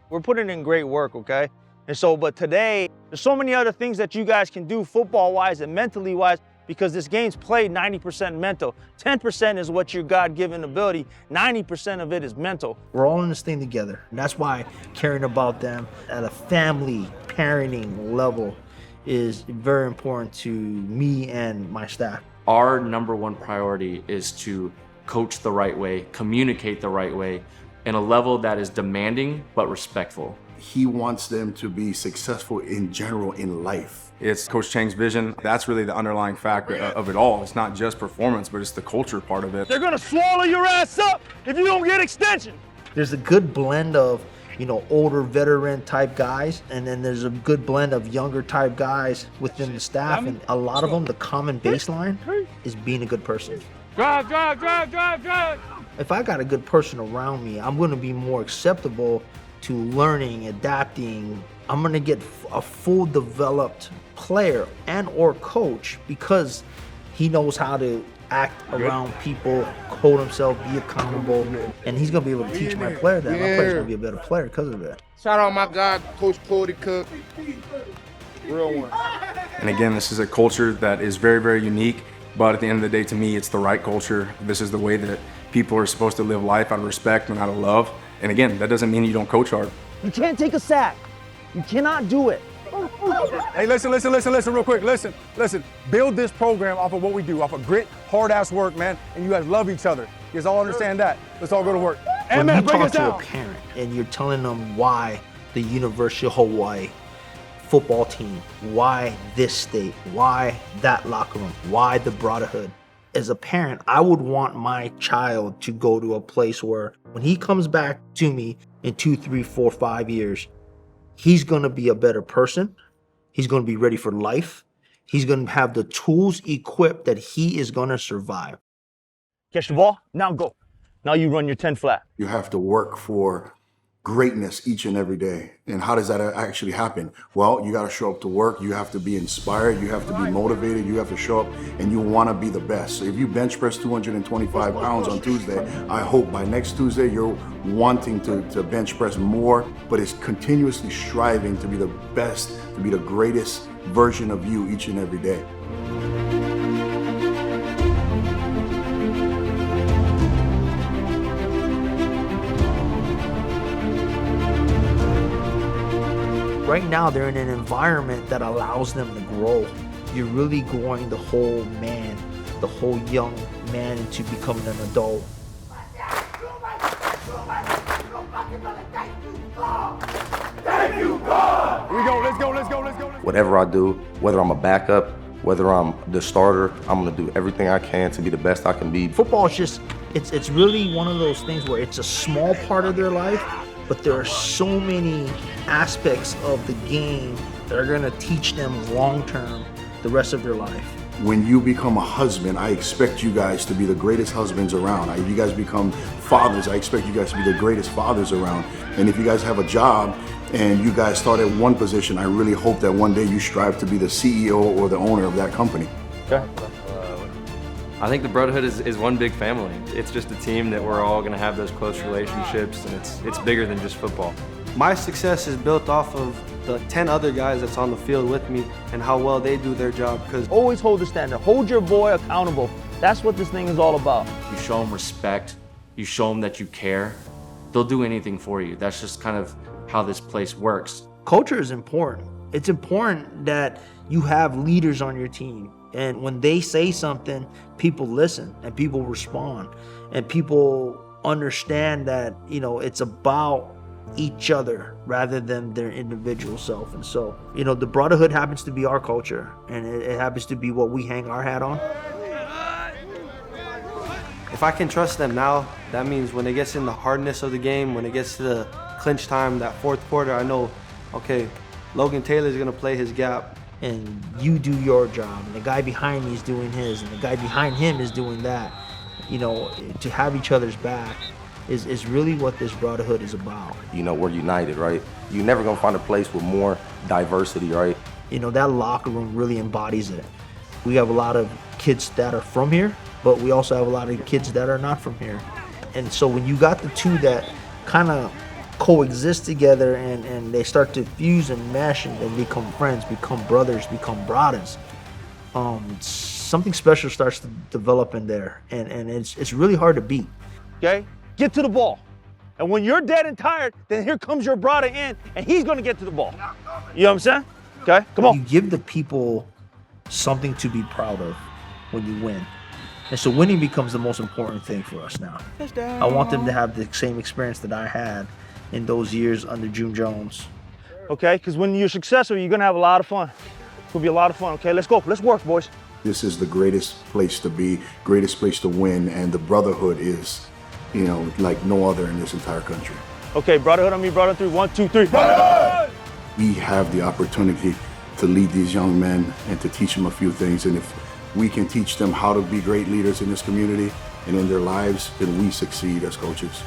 We're putting in great work, okay? And so, but today, there's so many other things that you guys can do football-wise and mentally-wise, because this game's played 90% mental. 10% is what your God-given ability, 90% of it is mental. We're all in this thing together. And that's why caring about them at a family parenting level is very important to me and my staff. Our number one priority is to coach the right way, communicate the right way, in a level that is demanding but respectful. He wants them to be successful in general in life. It's Coach Chang's vision. That's really the underlying factor of it all. It's not just performance, but it's the culture part of it. They're gonna swallow your ass up if you don't get extension. There's a good blend of, you know, older veteran type guys, and then there's a good blend of younger type guys within the staff, and a lot of them, the common baseline is being a good person. Drive, drive, drive, drive, drive. If I got a good person around me, I'm gonna be more acceptable to learning, adapting. I'm gonna get a full developed player and or coach because he knows how to act around people, hold himself, be accountable, and he's gonna be able to teach my player that. My player's gonna be a better player because of it. Shout out my guy, Coach Cody Cook. Real one. And again, this is a culture that is very, very unique, but at the end of the day, to me, it's the right culture. This is the way that people are supposed to live life, out of respect and out of love. And again, that doesn't mean you don't coach hard. You can't take a sack. You cannot do it. Hey, listen real quick. Listen. Build this program off of what we do, off of grit, hard-ass work, man, and you guys love each other. You guys all understand that. Let's all go to work. When Man, you break talk us to a down. parent and you're telling them why the University of Hawaii football team, why this state, why that locker room, why the brotherhood. As a parent, I would want my child to go to a place where when he comes back to me in 2, 3, 4, 5 years, he's gonna be a better person. He's gonna be ready for life. He's gonna have the tools equipped that he is gonna survive. Catch the ball, now go. Now you run your 10 flat. You have to work for greatness each and every day. And how does that actually happen? Well, you got to show up to work. You have to be inspired. You have to be motivated. You have to show up and you want to be the best. So if you bench press 225 pounds on Tuesday, I hope by next Tuesday you're wanting to bench press more, but it's continuously striving to be the best, to be the greatest version of you each and every day. Right now, they're in an environment that allows them to grow. You're really growing the whole man, the whole young man into becoming an adult. Thank you, God! Here we go, let's go. Whatever I do, whether I'm a backup, whether I'm the starter, I'm gonna do everything I can to be the best I can be. Football is just, it's really one of those things where it's a small part of their life, but there are so many aspects of the game that are gonna teach them long-term the rest of their life. When you become a husband, I expect you guys to be the greatest husbands around. If you guys become fathers, I expect you guys to be the greatest fathers around. And if you guys have a job and you guys start at one position, I really hope that one day you strive to be the CEO or the owner of that company. Okay. I think the Brotherhood is one big family. It's just a team that we're all gonna have those close relationships, and it's bigger than just football. My success is built off of the 10 other guys that's on the field with me and how well they do their job. Because Always hold the standard. Hold your boy accountable. That's what this thing is all about. You show them respect, you show them that you care, they'll do anything for you. That's just kind of how this place works. Culture is important. It's important that you have leaders on your team. And when they say something, people listen and people respond. And people understand that, you know, it's about each other rather than their individual self. And so, you know, the brotherhood happens to be our culture, and it happens to be what we hang our hat on. if I can trust them now, that means when it gets in the hardness of the game, when it gets to the clinch time, that fourth quarter, I know, okay, Logan Taylor's gonna play his gap. And you do your job, and the guy behind me is doing his, and the guy behind him is doing that. You know, to have each other's back is really what this brotherhood is about. You know, we're united, right? You're never gonna find a place with more diversity, right? You know, that locker room really embodies it. We have a lot of kids that are from here, but we also have a lot of kids that are not from here. And so when you got the two that kind of coexist together and they start to fuse and mesh and become friends, become brothers, become brothers, something special starts to develop in there, and it's really hard to beat. Okay? Get to the ball. And when you're dead and tired, then here comes your brother in, and he's gonna get to the ball. You know what I'm saying? Okay, come on. You give the people something to be proud of when you win. And so winning becomes the most important thing for us now. I want them to have the same experience that I had in those years under June Jones. Okay, because when you're successful, you're gonna have a lot of fun. It's gonna be a lot of fun, okay? Let's go, let's work, boys. This is the greatest place to be, greatest place to win, and the brotherhood is, you know, like no other in this entire country. Okay, brotherhood on me, brother 3, 1, 2, 3. Brotherhood! We have the opportunity to lead these young men and to teach them a few things, and if we can teach them how to be great leaders in this community and in their lives, then we succeed as coaches.